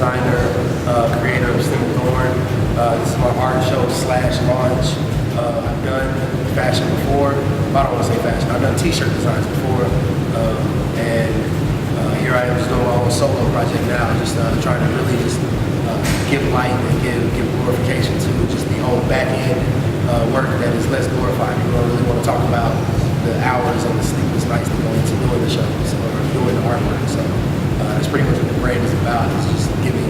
designer, creator of Thorn. This is my art show slash launch. I've done fashion before. I don't want to say fashion. I've done t-shirt designs before. And here I am just doing my own solo project now, just trying to really just give light and give glorification to just the whole back end work that is less glorified. People don't really want to talk about the hours and the sleepless nights that go into doing the shows or doing the artwork. So that's pretty much what the brand is about. It's just giving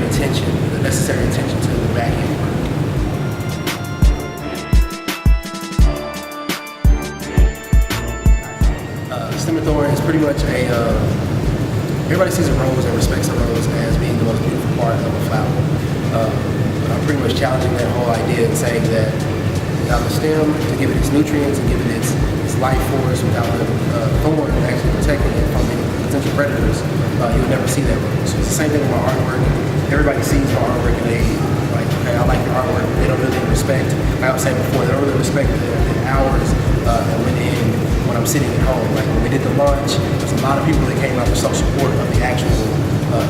attention, the necessary attention to the back end work. Thorn is pretty much everybody sees a rose and respects a rose as being the most beautiful part of a flower. But I'm pretty much challenging that whole idea and saying that without the stem, to give it its nutrients and give it its life force, without the thorn actually protecting it from any potential predators, you'll never see that rose. So it's the same thing with my artwork. Everybody sees my artwork and they like, okay, I like your artwork. They don't really respect, like I was saying before, they don't really respect the hours that went in when I'm sitting at home. Like when we did the launch, there's a lot of people that came out to show support of the actual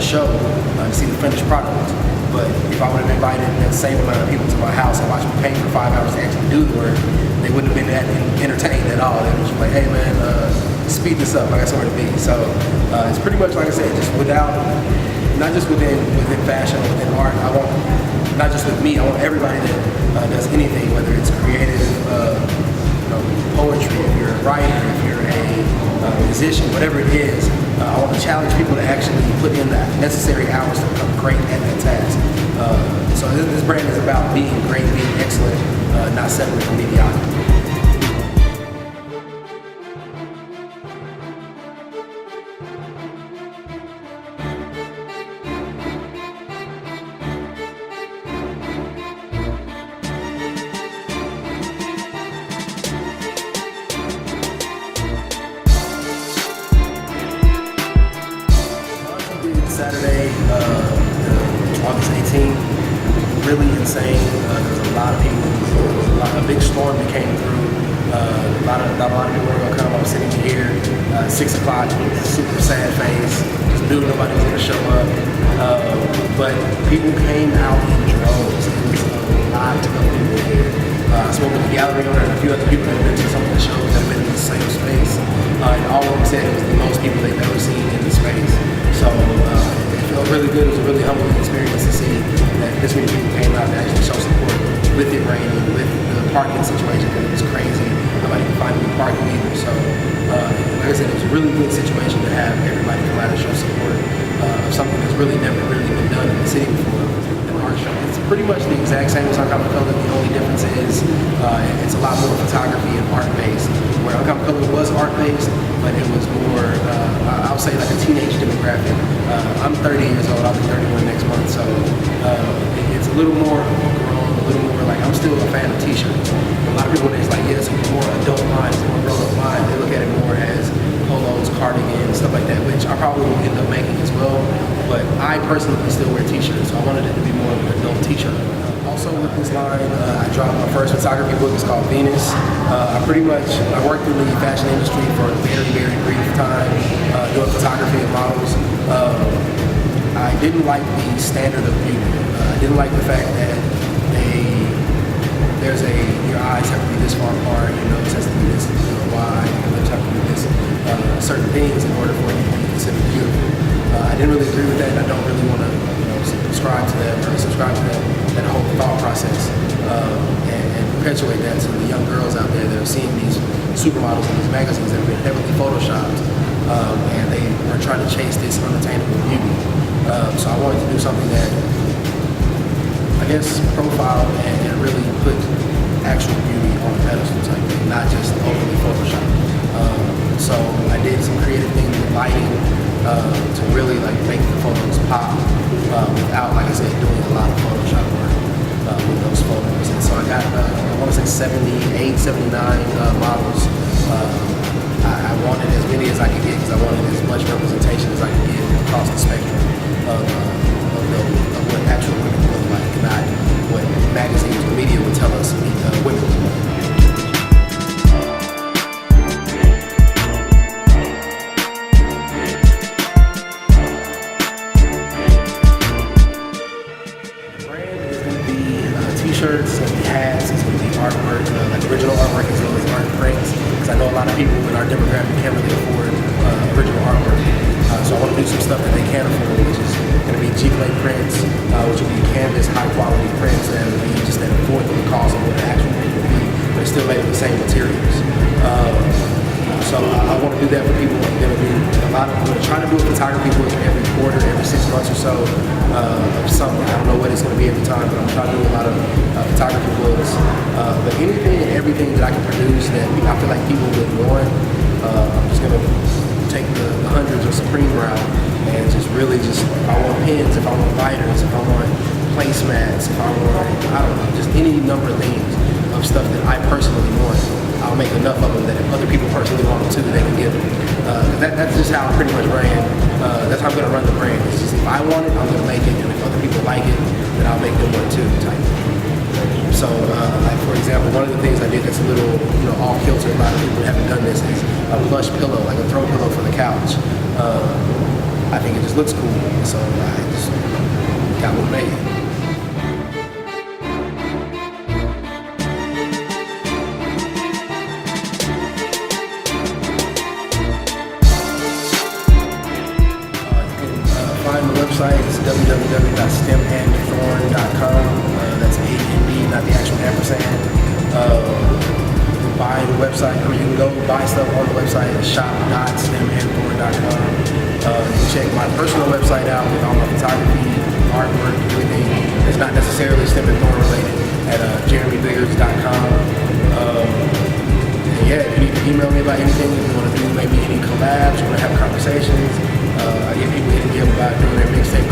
show to see the finished product. But if I would have invited that same amount of people to my house and watched me paint for 5 hours to actually do the work, they wouldn't have been that entertained at all. They were just like, hey man, speed this up, I got somewhere to be. So it's pretty much like I said, just not just within fashion or within art. I want, not just with me, I want everybody that does anything, whether it's creative, poetry, if you're a writer, if you're a musician, whatever it is, I want to challenge people to actually put in the necessary hours to become great at that task. So this brand is about being great, being excellent, not settling for mediocrity. Saturday, August 18th, really insane. There's a lot of people, a big storm that came through. Not a lot of people were going to come. I was sitting here at 6 o'clock with a super sad face, just knew nobody was going to show up. But people came out in droves. It was a lot of people here. I spoke with the gallery owner and a few other people that have been to some of the shows that have been in the same space. And all of them said it was the most people they've ever seen in the space. So it felt really good. It was a really humbling experience to see that this many people came out to actually show support with it raining, with the parking situation, because it was crazy. Nobody could find any parking either. So like I said, it was a really good situation to have everybody come out and show support of something that's really never really been done in the city before, an art show. It's pretty much the exact same as Unkommon Kolor. The only difference is it's a lot more photography and art-based, where Unkommon Kolor was art-based, but it was more, I'll say like a teenage demographic. I'm 30 years old, I'll be 31 next month, so it's a little more grown, a little more like, I'm still a fan of t-shirts. A lot of people, it's like, yeah, it's a more adult line, it's a more grown-up line. They look at it more as polos, cardigans, stuff like that, which I probably will end up making as well. But I personally still wear t-shirts, so I wanted it to be more of an adult t-shirt. Also with this line, I dropped my first photography book. It's called Venus. I worked in the fashion industry for a very, very brief time, doing photography and models. I didn't like the standard of beauty. I didn't like the fact that your eyes have to be this far apart, your nose has to be this wide, your lips have to be this certain things in order for it to be considered beautiful. I didn't really agree with that, and I don't really want to subscribe to that whole thought process and perpetuate that to the young girls out there that are seeing these supermodels in these magazines that have been heavily photoshopped, and they are trying to chase this unattainable beauty. So I wanted to do something that, I guess, profile and really put actual beauty on the pedestal type thing, not just overly photoshopped. So I did some creative things with lighting to really like make the photos pop without, like I said, doing a lot of Photoshop work with those photos. And so I got, I want to say 78, 79 models. I wanted as many as I could get because I wanted as much representation as I could get across the spectrum of what actual women look like, not what magazines or media would tell us women look like. t-shirts, it's going to be hats, it's going to be artwork, like original artwork as well as art prints, because I know a lot of people in our demographic can't really afford original artwork. So I want to do some stuff that they can afford, which is going to be G-plate prints, which will be canvas, high-quality prints that will be just at a fourth of the cost of what the actual print will be, but it's still made with the same materials. So I want to do that for people. I'm going to do I'm going to try to do a photography book every quarter, every 6 months or so of something. I don't know what it's going to be every time, but I'm trying to do a lot of photography books. But anything and everything that I can produce that I feel like people would want, I'm just going to take the hundreds of Supreme route and just really if I want pins, if I want lighters, if I want placemats, if I want, I don't know, just any number of things of stuff that I personally want. I'll make enough of them that if other people personally want them too, they can get them. That's just how I pretty much ran. That's how I'm going to run the brand. It's just if I want it, I'm going to make it, and if other people like it, then I'll make them one too. Type. So, like for example, one of the things I did that's a little, off kilter. A lot of people haven't done this is a plush pillow, like a throw pillow for the couch. I think it just looks cool, so I just got one made. Website is www.stemandthorn.com. That's A-N-D, not the actual ampersand. Buy the website, or you can go buy stuff on the website at shop.stemandthorn.com. You can check my personal website out with all my photography, artwork, everything. It's not necessarily Stem and Thorn related at jeremybiggards.com. Yeah, if you need to email me about anything, if you want to do maybe any collabs, you want to have conversations. I get people in here about doing their mixtape